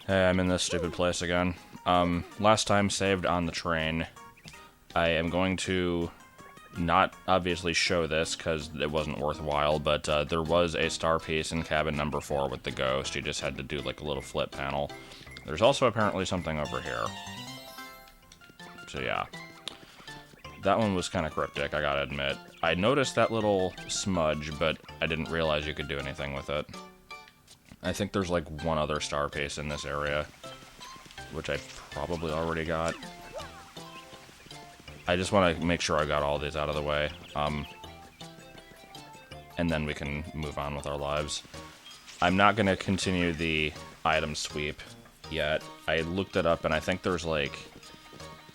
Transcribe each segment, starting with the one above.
Hey, I'm in this stupid place again. Last time saved on the train. I am going to not obviously show this because it wasn't worthwhile, but there was a star piece in cabin number 4 with the ghost. You just had to do like a little flip panel. There's also apparently something over here. So yeah. That one was kind of cryptic, I gotta admit. I noticed that little smudge, but I didn't realize you could do anything with it. I think there's like one other star piece in this area, which I probably already got. I just want to make sure I got all these out of the way, and then we can move on with our lives. I'm not going to continue the item sweep yet. I looked it up, and I think there's like...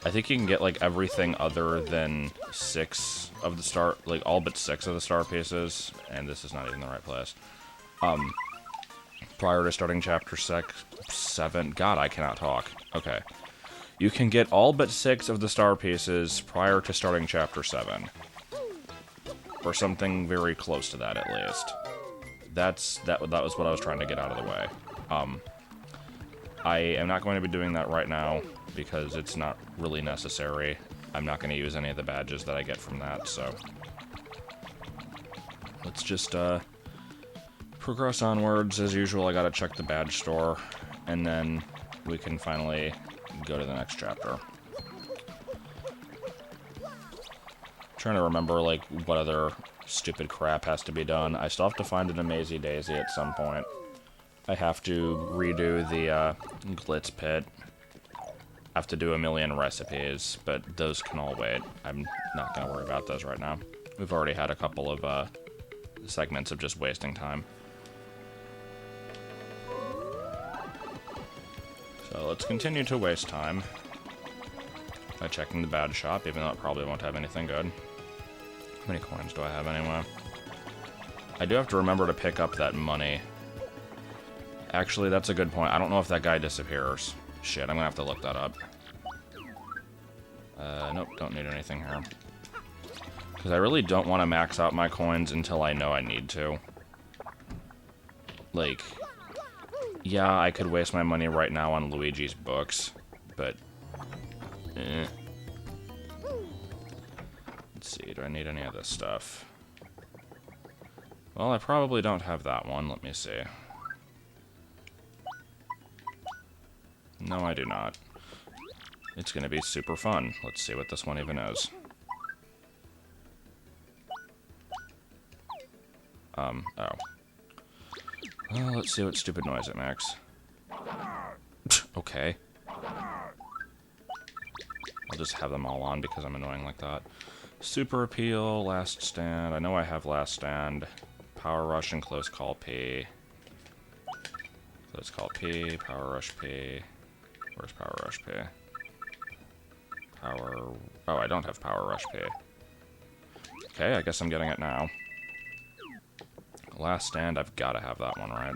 I think you can get like everything other than 6 of the star... like all but 6 of the star pieces, and this is not even the right place. Prior to starting chapter 7... God, I cannot talk. Okay. You can get all but 6 of the star pieces prior to starting chapter 7. Or something very close to that, at least. That was what I was trying to get out of the way. I am not going to be doing that right now, because it's not really necessary. I'm not going to use any of the badges that I get from that, so... Let's just, progress onwards. As usual, I gotta check the badge store, and then we can finally go to the next chapter. Trying to remember, like, what other stupid crap has to be done. I still have to find an Amazy Daisy at some point. I have to redo the, Glitz Pit. I have to do a million recipes, but those can all wait. I'm not gonna worry about those right now. We've already had a couple of, segments of just wasting time. So let's continue to waste time by checking the badge shop, even though it probably won't have anything good. How many coins do I have anyway? I do have to remember to pick up that money. Actually, that's a good point. I don't know if that guy disappears. Shit, I'm gonna have to look that up. Nope, don't need anything here. Because I really don't want to max out my coins until I know I need to. Like... Yeah, I could waste my money right now on Luigi's books, but... Let's see, do I need any of this stuff? Well, I probably don't have that one. Let me see. No, I do not. It's gonna be super fun. Let's see what this one even is. Oh. Well, let's see what stupid noise it makes. Okay. I'll just have them all on because I'm annoying like that. Super Appeal, Last Stand. I know I have Last Stand. Power Rush and Close Call P. Close Call P, Power Rush P. Where's Power Rush P? Oh, I don't have Power Rush P. Okay, I guess I'm getting it now. Last Stand, I've got to have that one, right?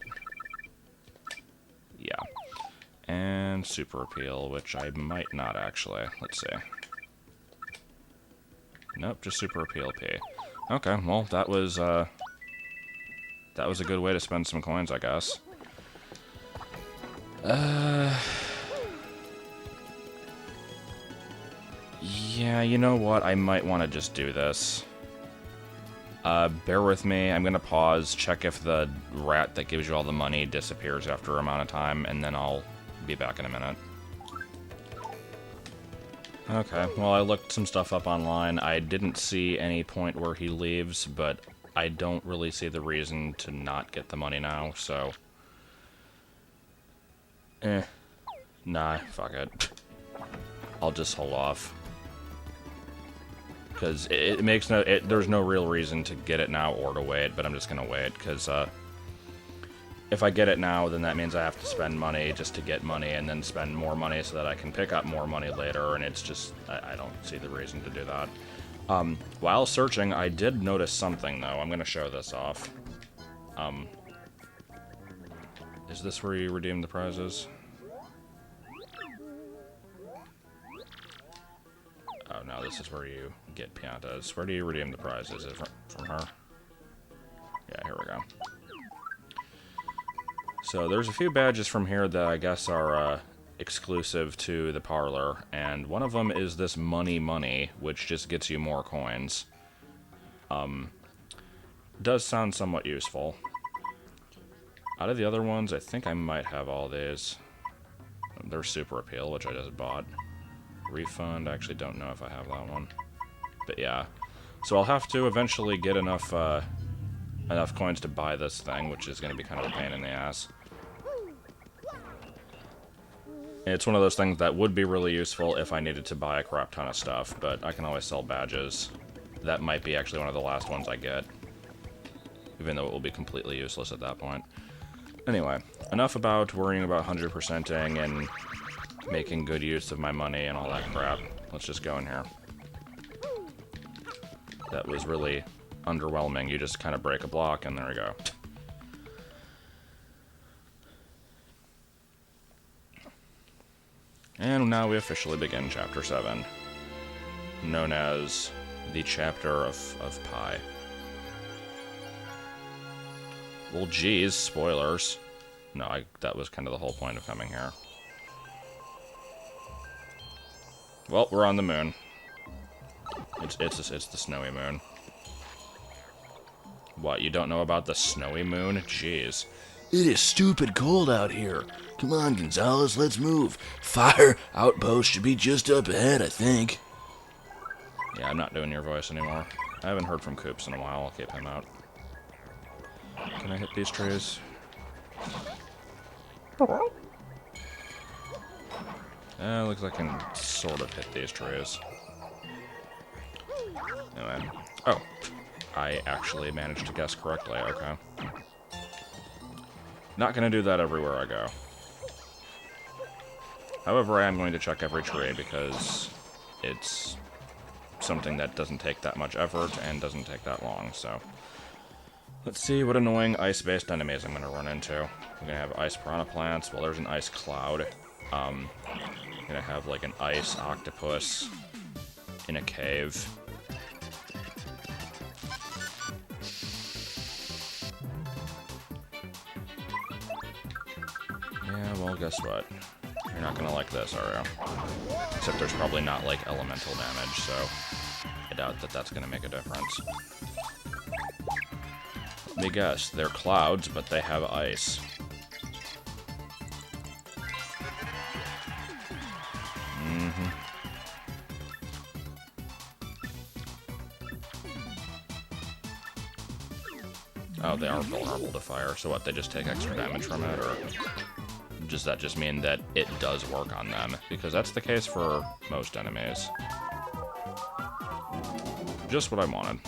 Yeah. And Super Appeal, which I might not actually. Let's see. Nope, just Super Appeal P. Okay, well, that was a good way to spend some coins, I guess. Yeah, you know what? I might want to just do this. Bear with me. I'm gonna pause, check if the rat that gives you all the money disappears after an amount of time, and then I'll be back in a minute. Okay, well, I looked some stuff up online. I didn't see any point where he leaves, but I don't really see the reason to not get the money now, so... Nah, fuck it. I'll just hold off. Because it makes no... there's no real reason to get it now or to wait, but I'm just gonna wait, because, if I get it now, then that means I have to spend money just to get money, and then spend more money so that I can pick up more money later, and it's just... I don't see the reason to do that. While searching, I did notice something, though. I'm gonna show this off. Is this where you redeem the prizes? Oh, no, this is where you get piantas. Where do you redeem the prizes? Is it from her? Yeah, here we go. So there's a few badges from here that I guess are exclusive to the parlor, and one of them is this money, which just gets you more coins. Does sound somewhat useful. Out of the other ones, I think I might have all these. They're super appeal, which I just bought. Refund, I actually don't know if I have that one. But yeah. So I'll have to eventually get enough coins to buy this thing, which is going to be kind of a pain in the ass. It's one of those things that would be really useful if I needed to buy a crap ton of stuff, but I can always sell badges. That might be actually one of the last ones I get, even though it will be completely useless at that point. Anyway, enough about worrying about 100%ing and making good use of my money and all that crap. Let's just go in here. That was really underwhelming. You just kind of break a block and there we go. And now we officially begin Chapter 7, known as the Chapter of Pie. Well, geez, spoilers. No, that was kind of the whole point of coming here. Well, we're on the moon. It's the snowy moon. What, you don't know about the snowy moon? Jeez. It is stupid cold out here. Come on, Gonzalez, let's move. Fire outpost should be just up ahead, I think. Yeah, I'm not doing your voice anymore. I haven't heard from Coops in a while. I'll keep him out. Can I hit these trees? Looks like I can sort of hit these trees. Anyway. Oh. I actually managed to guess correctly. Okay. Not gonna do that everywhere I go. However, I am going to check every tree because it's something that doesn't take that much effort and doesn't take that long, so... Let's see what annoying ice-based enemies I'm gonna run into. I'm gonna have ice piranha plants. Well, there's an ice cloud. I'm gonna have, like, an ice octopus in a cave. Yeah, well, guess what? You're not gonna like this, are you? Except there's probably not, like, elemental damage, so I doubt that that's gonna make a difference. Let me guess, they're clouds, but they have ice. Oh, they are vulnerable to fire, so what, they just take extra damage from it, or does that just mean that it does work on them? Because that's the case for most enemies. Just what I wanted.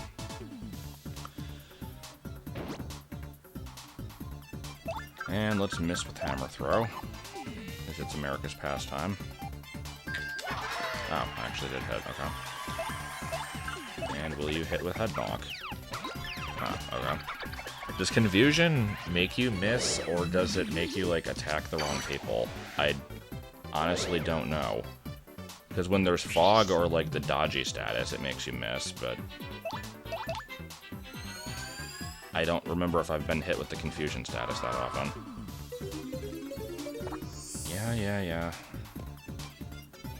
And let's miss with hammer throw, because it's America's pastime. Oh, I actually did hit, okay. And will you hit with head bonk? Oh, okay. Does confusion make you miss, or does it make you, like, attack the wrong people? I honestly don't know. Because when there's fog or, like, the dodgy status, it makes you miss, but... I don't remember if I've been hit with the confusion status that often. Yeah.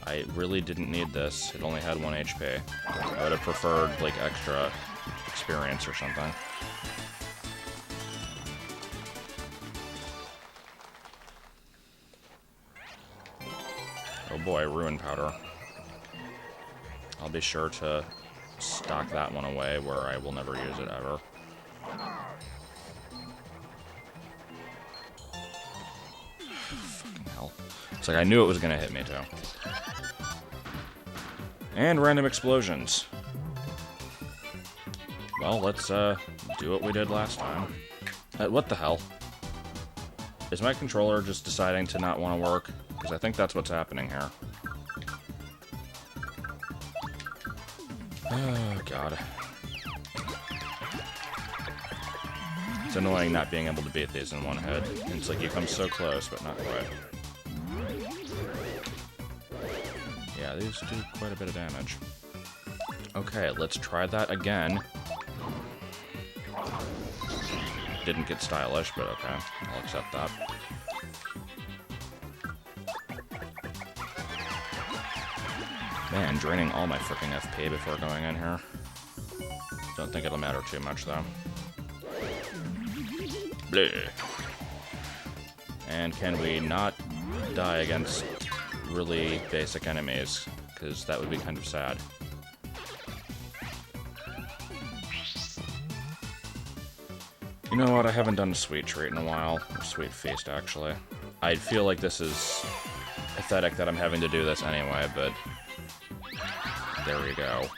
I really didn't need this. It only had 1 HP. I would have preferred, like, extra experience or something. Oh boy, ruin powder. I'll be sure to stock that one away where I will never use it ever. Fucking hell. It's like I knew it was gonna hit me too. And random explosions. Well, let's do what we did last time. What the hell? Is my controller just deciding to not want to work? Because I think that's what's happening here. Oh, God. It's annoying not being able to beat these in one hit. It's like you come so close, but not quite. Yeah, these do quite a bit of damage. Okay, let's try that again. didn't get stylish, but okay, I'll accept that. Man, draining all my freaking FP before going in here. Don't think it'll matter too much, though. Bleh. And can we not die against really basic enemies? Because that would be kind of sad. You know what? I haven't done a sweet treat in a while. Or sweet feast, actually. I feel like this is pathetic that I'm having to do this anyway, but there we go.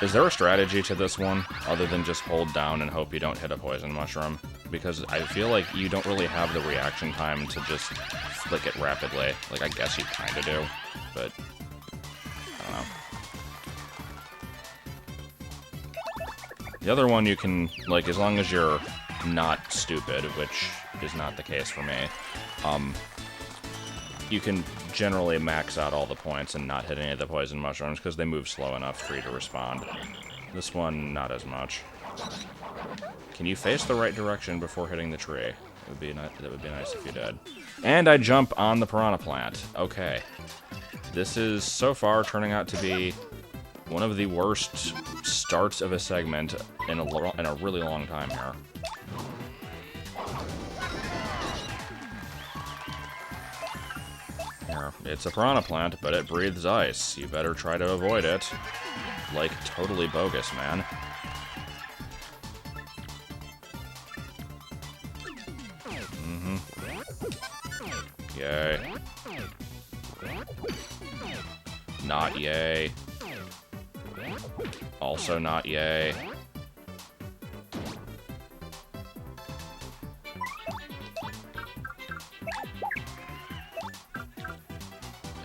Is there a strategy to this one, other than just hold down and hope you don't hit a poison mushroom? Because I feel like you don't really have the reaction time to just flick it rapidly. Like, I guess you kinda do, but I don't know. The other one you can, like, as long as you're not stupid, which is not the case for me, you can generally max out all the points and not hit any of the poison mushrooms because they move slow enough for you to respond. This one, not as much. Can you face the right direction before hitting the tree? That would be nice if you did. And I jump on the piranha plant. Okay. This is so far turning out to be one of the worst starts of a segment in a really long time here. It's a piranha plant, but it breathes ice. You better try to avoid it. Like, totally bogus, man. Yay. Not yay. Also not yay.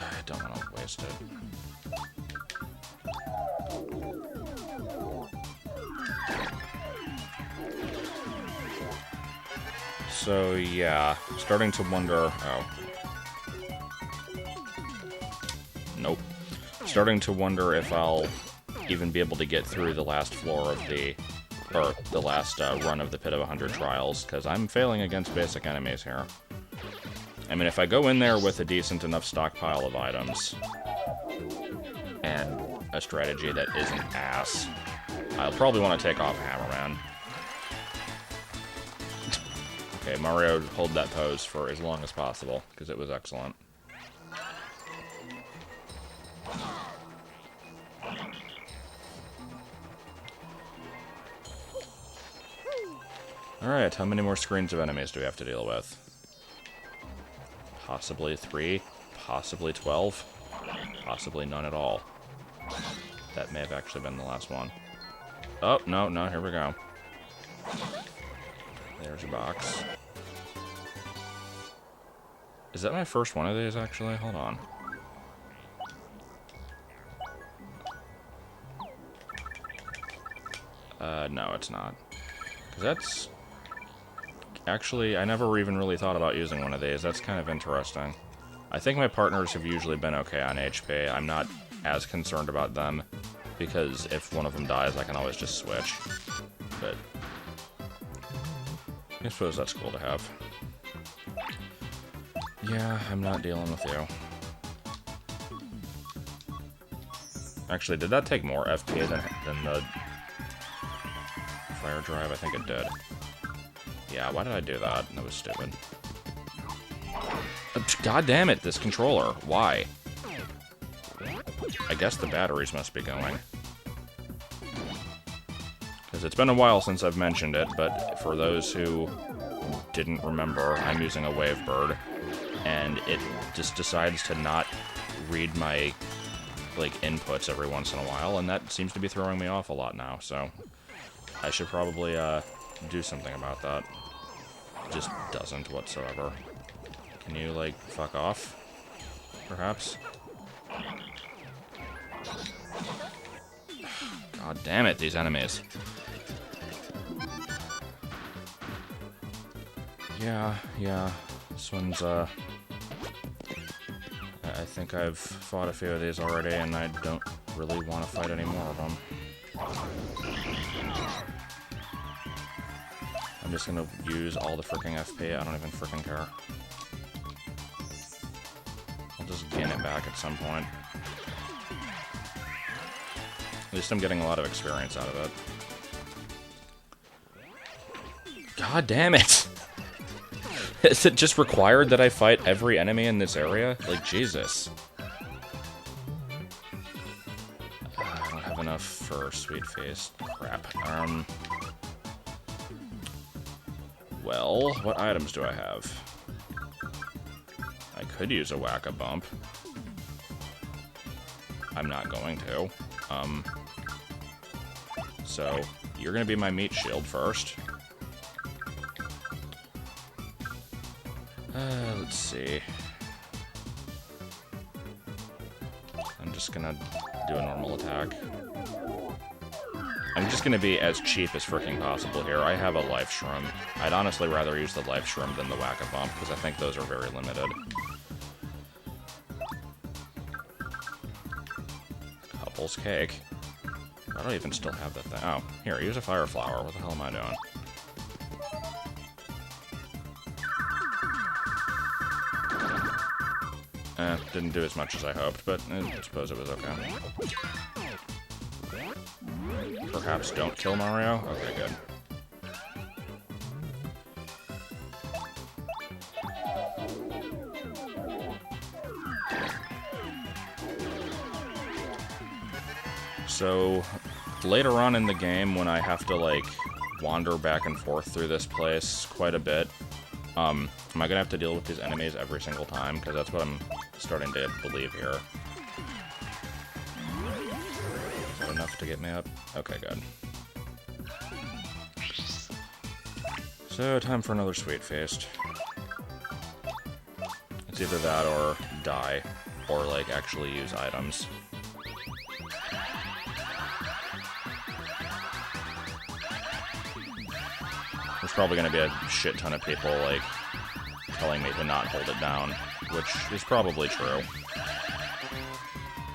I don't want to waste it. So, yeah. Starting to wonder... Oh. Nope. Starting to wonder if I'll even be able to get through the last floor of the... Or the last run of the Pit of 100 Trials, because I'm failing against basic enemies here. I mean, if I go in there with a decent enough stockpile of items, and a strategy that isn't ass, I'll probably want to take off Hammerman. Okay, Mario hold that pose for as long as possible, because it was excellent. Alright, how many more screens of enemies do we have to deal with? Possibly 3, possibly 12, possibly none at all. That may have actually been the last one. Oh, no, here we go. There's a box. Is that my first one of these, actually? Hold on. No, it's not. 'Cause that's... Actually, I never even really thought about using one of these. That's kind of interesting. I think my partners have usually been okay on HP. I'm not as concerned about them, because if one of them dies, I can always just switch. But I suppose that's cool to have. Yeah, I'm not dealing with you. Actually, did that take more FP than the fire drive? I think it did. Yeah, why did I do that? That was stupid. God damn it, this controller. Why? I guess the batteries must be going. Because it's been a while since I've mentioned it, but for those who didn't remember, I'm using a Wavebird, and it just decides to not read my, like, inputs every once in a while, and that seems to be throwing me off a lot now, so I should probably, do something about that. It just doesn't whatsoever. Can you, like, fuck off? Perhaps? God damn it, these enemies. Yeah. This one's, I think I've fought a few of these already, and I don't really want to fight any more of them. just gonna use all the freaking FP. I don't even freaking care. I'll just gain it back at some point. At least I'm getting a lot of experience out of it. God damn it! Is it just required that I fight every enemy in this area? Like, Jesus. I don't have enough for Sweet Face. Crap. Well, what items do I have? I could use a Whack-A-Bump. I'm not going to. So, you're gonna be my meat shield first. Let's see. I'm just gonna do a normal attack. I'm just gonna be as cheap as freaking possible here. I have a Life Shroom. I'd honestly rather use the Life Shroom than the Whack-A-Bump, because I think those are very limited. Couple's Cake. I don't even still have that thing. Oh, here, use a Fire Flower. What the hell am I doing? Didn't do as much as I hoped, but I suppose it was okay. Perhaps don't kill Mario? Okay, good. So, later on in the game, when I have to, like, wander back and forth through this place quite a bit, am I gonna have to deal with these enemies every single time? Because that's what I'm starting to believe here. Is that enough to get me up? Okay, good. So, time for another Sweet Feast. It's either that or die, or, like, actually use items. There's probably going to be a shit ton of people, like, telling me to not hold it down, which is probably true.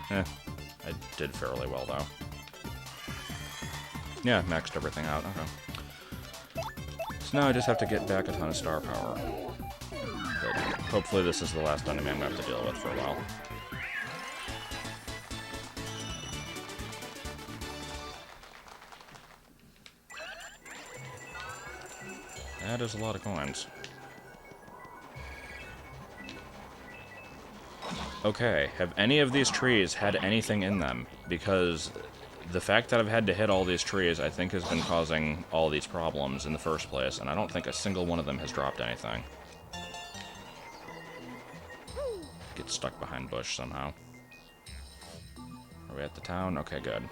I did fairly well, though. Yeah, maxed everything out, okay. So now I just have to get back a ton of star power. But hopefully this is the last enemy I'm going to have to deal with for a while. That is a lot of coins. Okay, have any of these trees had anything in them? Because the fact that I've had to hit all these trees, I think, has been causing all these problems in the first place, and I don't think a single one of them has dropped anything. Get stuck behind bush somehow. Are we at the town? Okay, good.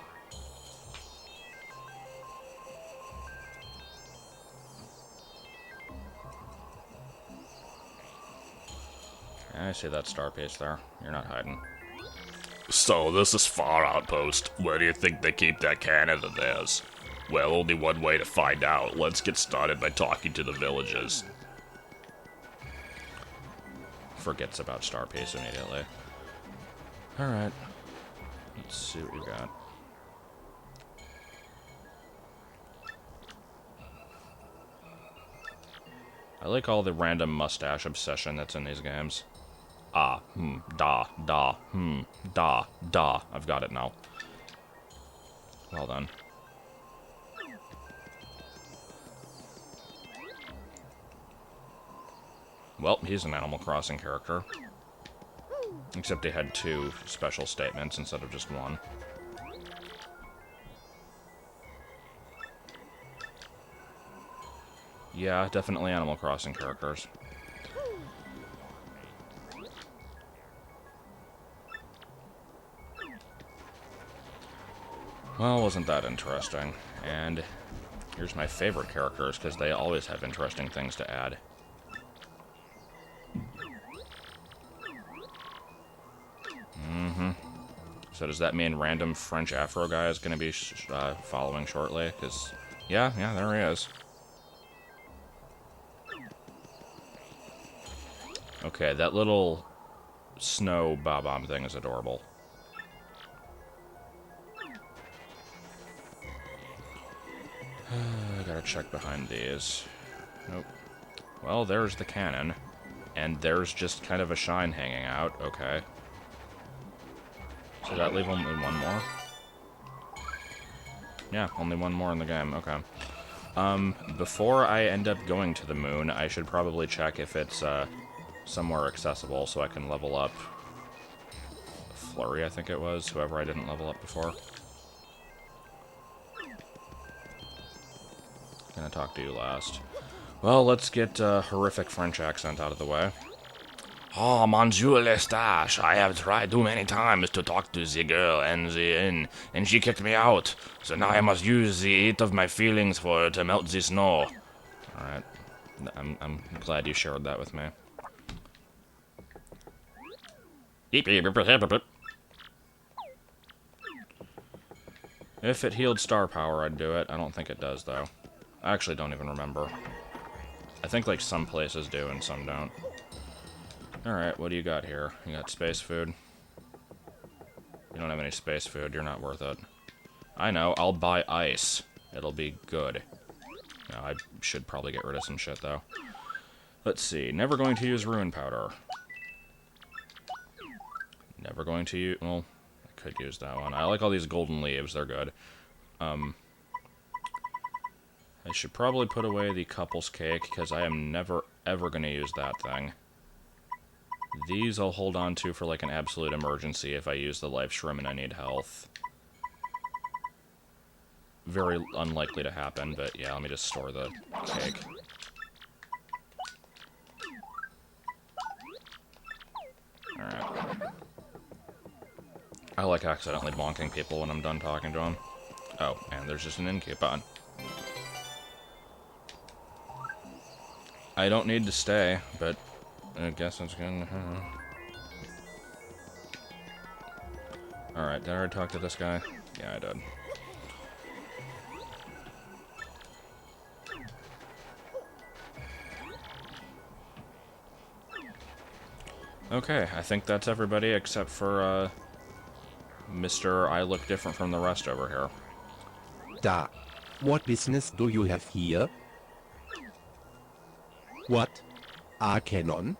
I see that star piece there. You're not hiding. So, this is Far Outpost. Where do you think they keep that cannon of theirs? Well, only one way to find out. Let's get started by talking to the villagers. Forgets about star piece immediately. Alright. Let's see what we got. I like all the random mustache obsession that's in these games. Ah, da, da, da, da. I've got it now. Well done. Well, he's an Animal Crossing character. Except he had 2 special statements instead of just 1. Yeah, definitely Animal Crossing characters. Well, wasn't that interesting. And here's my favorite characters, because they always have interesting things to add. So does that mean random French Afro guy is going to be following shortly? Because, yeah, there he is. Okay, that little snow bob-omb thing is adorable. I gotta check behind these. Nope. Well, there's the cannon. And there's just kind of a shine hanging out. Okay. So that leave only one more? Yeah, only one more in the game. Okay. Before I end up going to the moon, I should probably check if it's, somewhere accessible so I can level up Flurry, I think it was, whoever I didn't level up before. Gonna talk to you last. Well, let's get horrific French accent out of the way. Oh, Monsieur Lestage, I have tried too many times to talk to the girl and the inn, and she kicked me out. So now I must use the heat of my feelings for her to melt the snow. Alright. I'm glad you shared that with me. If it healed star power, I'd do it. I don't think it does, though. I actually don't even remember. I think, like, some places do and some don't. Alright, what do you got here? You got space food? You don't have any space food, you're not worth it. I know, I'll buy ice. It'll be good. No, I should probably get rid of some shit, though. Let's see, never going to use ruin powder. Never going to use... well, I could use that one. I like all these golden leaves, they're good. I should probably put away the couple's cake, because I am never, ever going to use that thing. These I'll hold on to for, like, an absolute emergency if I use the life shroom and I need health. Very unlikely to happen, but yeah, let me just store the cake. Alright. I like accidentally bonking people when I'm done talking to them. Oh, and there's just an in coupon. I don't need to stay, but I guess it's gonna... Alright, did I already talk to this guy? Yeah, I did. Okay, I think that's everybody except for, Mr. I look different from the rest over here. Da. What business do you have here? What? A cannon?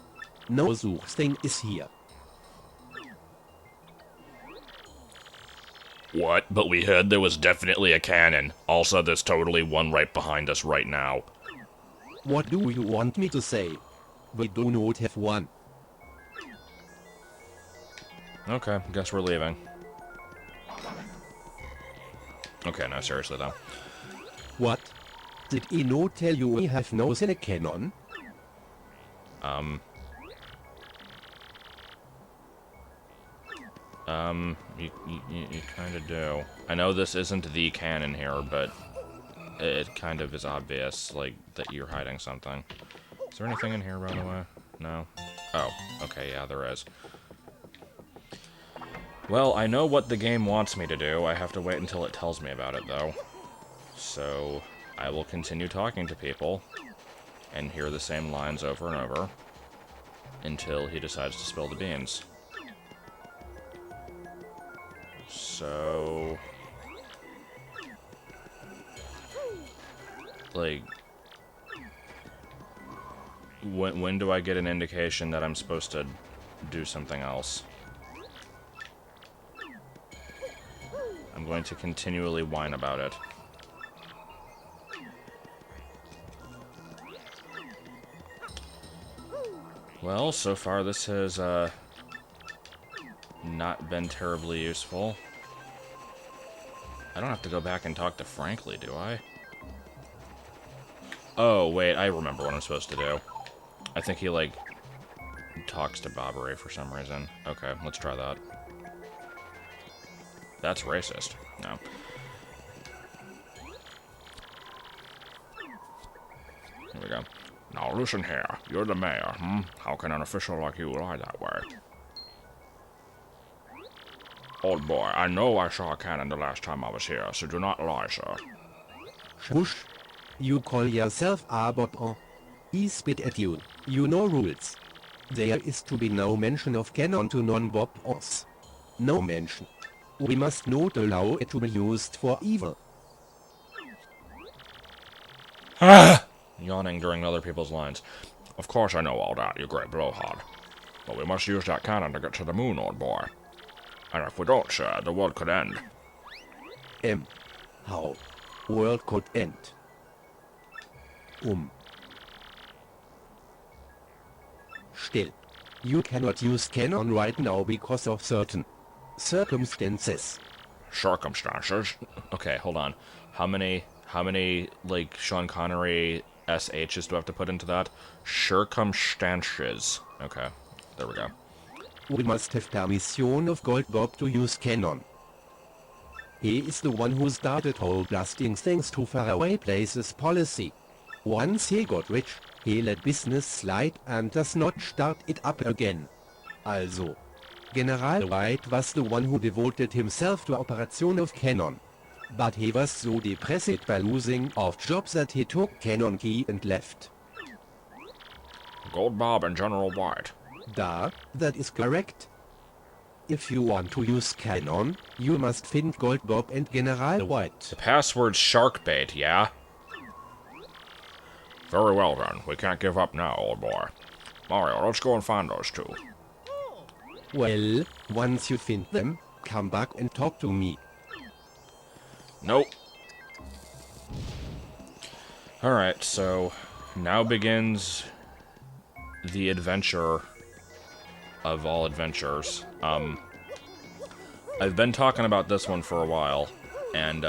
No such thing is here. What? But we heard there was definitely a cannon. Also, there's totally one right behind us right now. What do you want me to say? We do not have one. Okay, guess we're leaving. Okay, no, seriously though. What? Did he not tell you we have no cannon? You kind of do. I know this isn't the canon here, but it kind of is obvious, like, that you're hiding something. Is there anything in here, by the way? No? Oh, okay, yeah, there is. Well, I know what the game wants me to do. I have to wait until it tells me about it, though. So, I will continue talking to people and hear the same lines over and over until he decides to spill the beans. So... like... when do I get an indication that I'm supposed to do something else? I'm going to continually whine about it. Well, so far this has, not been terribly useful. I don't have to go back and talk to Frankly, do I? Oh, wait, I remember what I'm supposed to do. I think he, like, talks to Bobbery for some reason. Okay, let's try that. That's racist. No. Here we go. Now listen here, you're the mayor, hmm? How can an official like you lie that way? Old boy, I know I saw a cannon the last time I was here, so do not lie, sir. Shush. You call yourself a bot. He spit at you. You know rules. There is to be no mention of cannon to non-bops. No mention. We must not allow it to be used for evil. yawning during other people's lines. Of course I know all that, you great blowhard. But we must use that cannon to get to the moon, old boy. And if we don't, sir, the world could end. How? World could end. Still. You cannot use cannon right now because of certain circumstances. Circumstances? Okay, hold on. How many, like, Sean Connery SHs do I have to put into that? Circumstances. Okay, there we go. We must have permission of Gold Bob to use cannon. He is the one who started whole blasting things to faraway places policy. Once he got rich, he let business slide and does not start it up again. Also, General White was the one who devoted himself to operation of cannon. But he was so depressed by losing off jobs that he took cannon key and left. Gold Bob and General White. That is correct. If you want to use cannon, you must find Gold Bob and General White. The password's sharkbait, yeah? Very well then, we can't give up now, old boy. Mario, let's go and find those two. Well, once you find them, come back and talk to me. Nope. Alright, so now begins the adventure of all adventures. I've been talking about this one for a while, and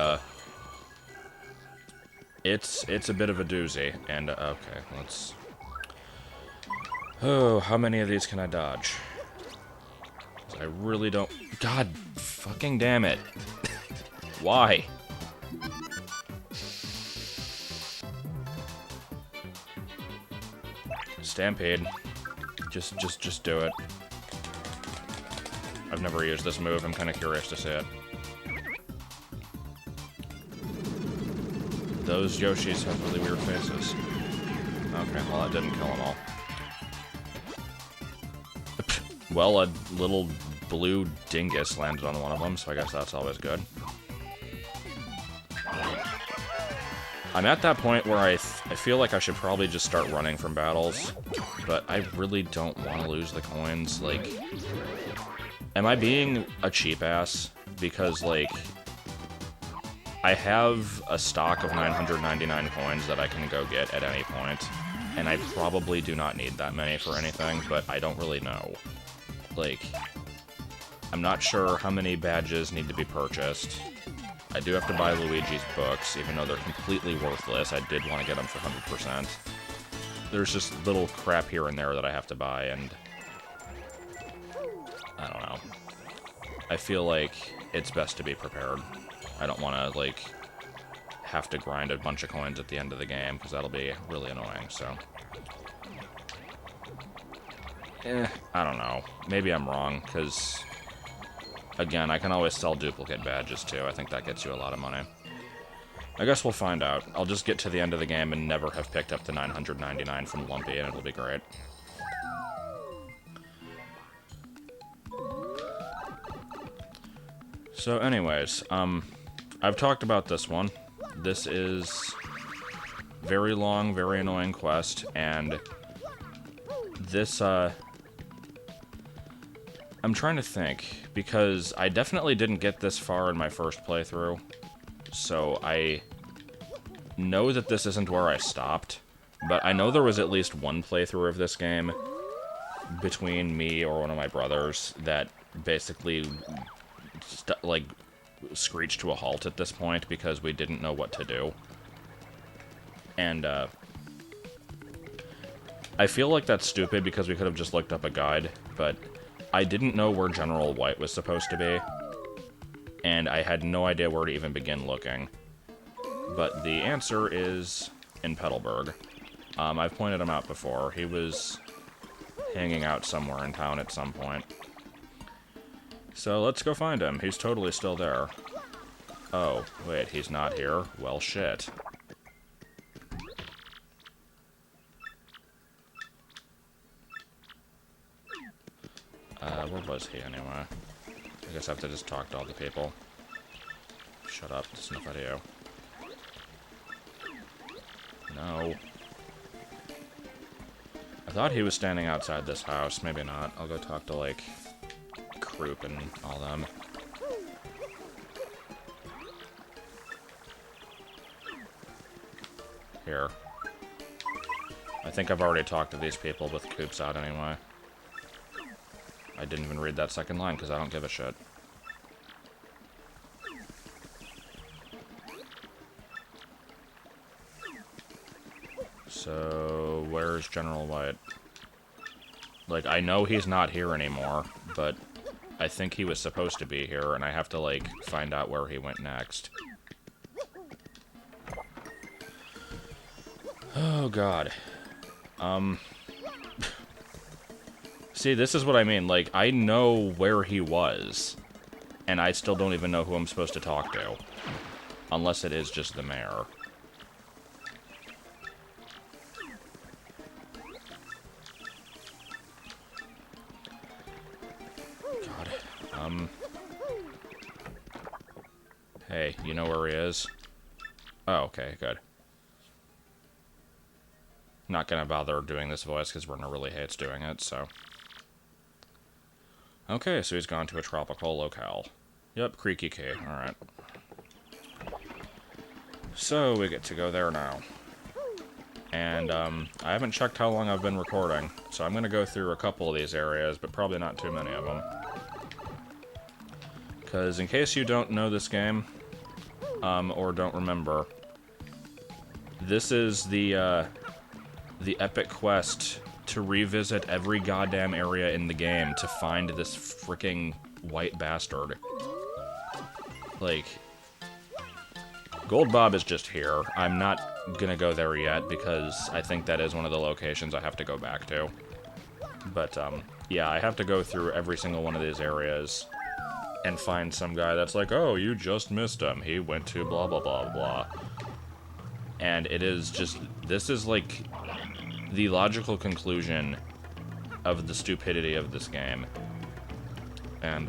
it's a bit of a doozy. And okay, let's. Oh, how many of these can I dodge? I really don't. God, fucking damn it! Why? Stampede. Just do it. I've never used this move. I'm kind of curious to see it. Those Yoshis have really weird faces. Okay, well that didn't kill them all. Well, a little blue dingus landed on one of them, so I guess that's always good. I'm at that point where I feel like I should probably just start running from battles, but I really don't want to lose the coins. Like, am I being a cheap ass? Because, like, I have a stock of 999 coins that I can go get at any point, and I probably do not need that many for anything, but I don't really know. Like, I'm not sure how many badges need to be purchased. I do have to buy Luigi's books, even though they're completely worthless. I did want to get them for 100%. There's just little crap here and there that I have to buy, and I don't know. I feel like it's best to be prepared. I don't want to, like, have to grind a bunch of coins at the end of the game, because that'll be really annoying, so. I don't know. Maybe I'm wrong, because, again, I can always sell duplicate badges, too. I think that gets you a lot of money. I guess we'll find out. I'll just get to the end of the game and never have picked up the 999 from Lumpy, and it'll be great. So, anyways, I've talked about this one. This is very long, very annoying quest, and this, I'm trying to think, because I definitely didn't get this far in my first playthrough, so I know that this isn't where I stopped, but I know there was at least one playthrough of this game between me or one of my brothers that basically, like, screeched to a halt at this point because we didn't know what to do. And, I feel like that's stupid because we could have just looked up a guide, but I didn't know where General White was supposed to be, and I had no idea where to even begin looking. But the answer is in Petalburg. I've pointed him out before. He was hanging out somewhere in town at some point. So let's go find him. He's totally still there. Oh, wait, he's not here? Well, shit. Where was he, anyway? I guess I have to just talk to all the people. Shut up, it's enough out of you. No. thought he was standing outside this house. Maybe not. I'll go talk to, like, Croup and all them. Here. I think I've already talked to these people with Coops out anyway. I didn't even read that second line because I don't give a shit. So, where's General White? Like, I know he's not here anymore, but I think he was supposed to be here, and I have to, like, find out where he went next. Oh, God. See, this is what I mean. Like, I know where he was, and I still don't even know who I'm supposed to talk to. Unless it is just the mayor. Hey, you know where he is? Oh, okay, good. Not gonna bother doing this voice, because Werner really hates doing it, so... Okay, so he's gone to a tropical locale. Yep, Creaky Key, alright. So, we get to go there now. And, I haven't checked how long I've been recording, so I'm gonna go through a couple of these areas, but probably not too many of them. Because in case you don't know this game, or don't remember, this is the epic quest to revisit every goddamn area in the game to find this freaking white bastard. Like, Gold Bob is just here. I'm not gonna go there yet because I think that is one of the locations I have to go back to. But, yeah, I have to go through every single one of these areas and find some guy that's like, oh, you just missed him. He went to blah, blah, blah, blah. And it is just, this is like the logical conclusion of the stupidity of this game. And,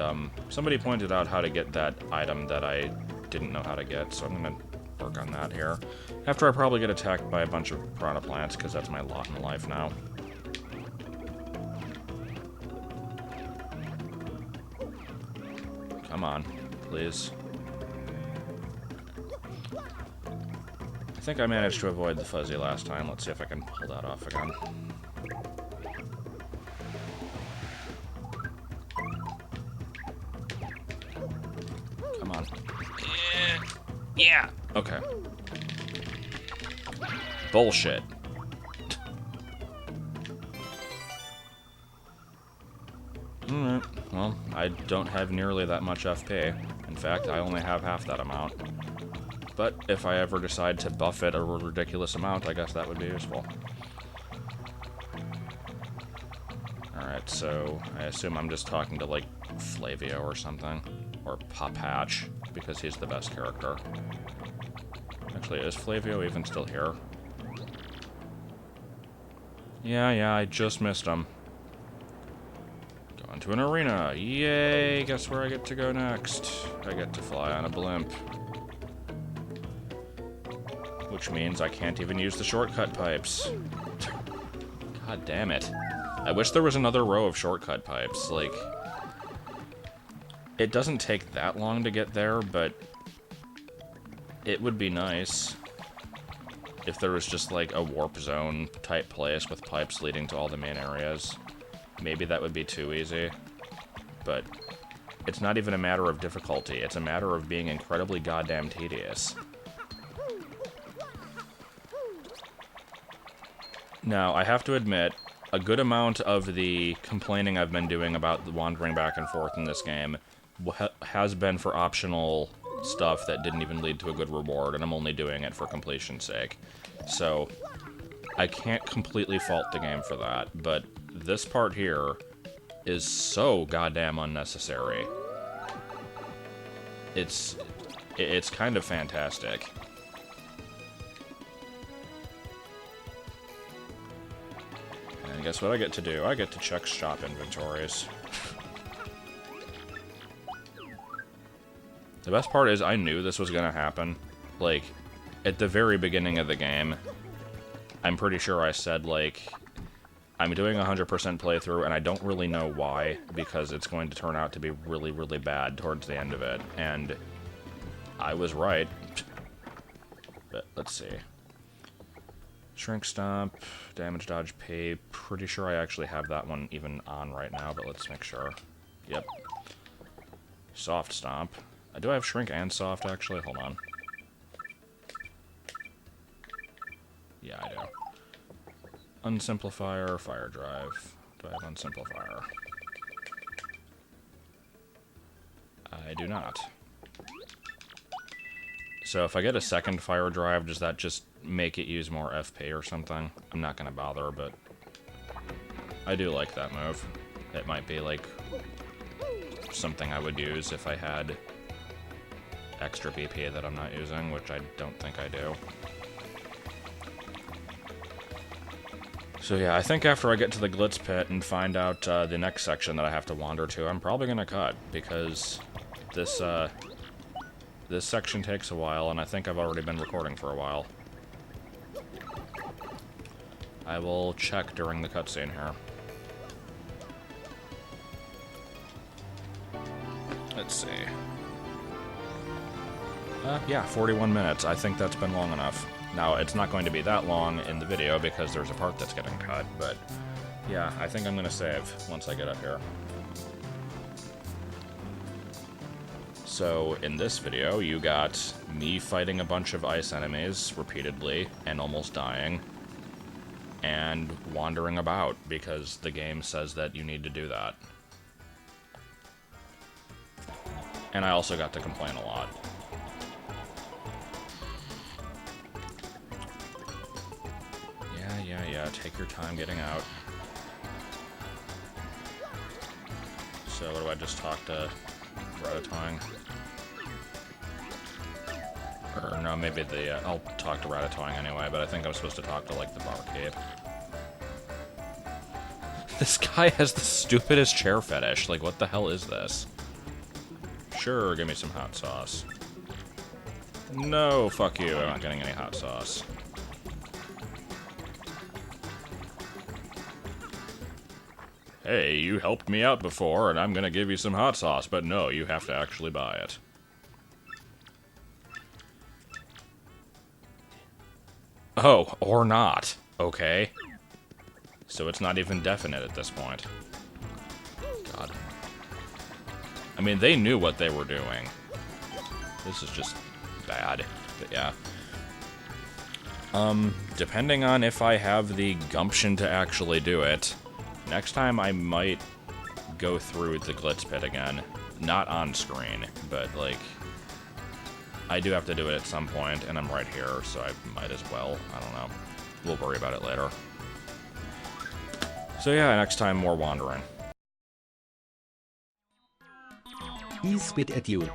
somebody pointed out how to get that item that I didn't know how to get, so I'm gonna work on that here. After I probably get attacked by a bunch of piranha plants, because that's my lot in life now. Come on, please. I think I managed to avoid the fuzzy last time. Let's see if I can pull that off again. Come on. Yeah. Okay. Bullshit. Alright, well, I don't have nearly that much FP. In fact, I only have half that amount. But if I ever decide to buff it a ridiculous amount, I guess that would be useful. Alright, so I assume I'm just talking to, like, Flavio or something. Or Pop Hatch, because he's the best character. Actually, is Flavio even still here? Yeah, I just missed him. Going to an arena. Yay! Guess where I get to go next? I get to fly on a blimp. Which means I can't even use the shortcut pipes. God damn it. I wish there was another row of shortcut pipes. Like, it doesn't take that long to get there, but it would be nice if there was just, like, a warp zone type place with pipes leading to all the main areas. Maybe that would be too easy, but it's not even a matter of difficulty. It's a matter of being incredibly goddamn tedious. Now, I have to admit, a good amount of the complaining I've been doing about the wandering back and forth in this game has been for optional stuff that didn't even lead to a good reward, and I'm only doing it for completion's sake. So, I can't completely fault the game for that, but this part here is so goddamn unnecessary. It's kind of fantastic. And guess what I get to do? I get to check shop inventories. The best part is I knew this was gonna happen. Like, at the very beginning of the game, I'm pretty sure I said, like, I'm doing a 100% playthrough, and I don't really know why, because it's going to turn out to be really, really bad towards the end of it, and I was right. But let's see. Shrink Stomp, Damage Dodge Pay, pretty sure I actually have that one even on right now, but let's make sure. Yep. Soft Stomp. Do I have Shrink and Soft, actually? Hold on. Yeah, I do. Unsimplifier, Fire Drive. Do I have Unsimplifier? I do not. So if I get a second Fire Drive, does that just make it use more FP or something? I'm not gonna bother, but I do like that move. It might be, like, something I would use if I had extra BP that I'm not using, which I don't think I do. So yeah, I think after I get to the Glitz Pit and find out the next section that I have to wander to, I'm probably gonna cut, because this section takes a while, and I think I've already been recording for a while. I will check during the cutscene here. Let's see. Yeah, 41 minutes. I think that's been long enough. Now, it's not going to be that long in the video because there's a part that's getting cut, but yeah, I think I'm going to save once I get up here. So, in this video, you got me fighting a bunch of ice enemies repeatedly and almost dying, and wandering about because the game says that you need to do that. And I also got to complain a lot. Yeah, take your time getting out. So, what do I just talk to Ratatouille? Or, no, maybe I'll talk to Ratatouille anyway, but I think I'm supposed to talk to, like, the barkeep. This guy has the stupidest chair fetish. Like, what the hell is this? Sure, give me some hot sauce. No, fuck you, I'm not getting any hot sauce. Hey, you helped me out before, and I'm gonna give you some hot sauce, but no, you have to actually buy it. Oh, or not. Okay. So it's not even definite at this point. God. I mean, they knew what they were doing. This is just bad, but yeah. Depending on if I have the gumption to actually do it, next time I might go through the Glitz Pit again. Not on screen, but, like, I do have to do it at some point, and I'm right here, so I might as well. I don't know. We'll worry about it later. So yeah, next time, more wandering. He spit at you.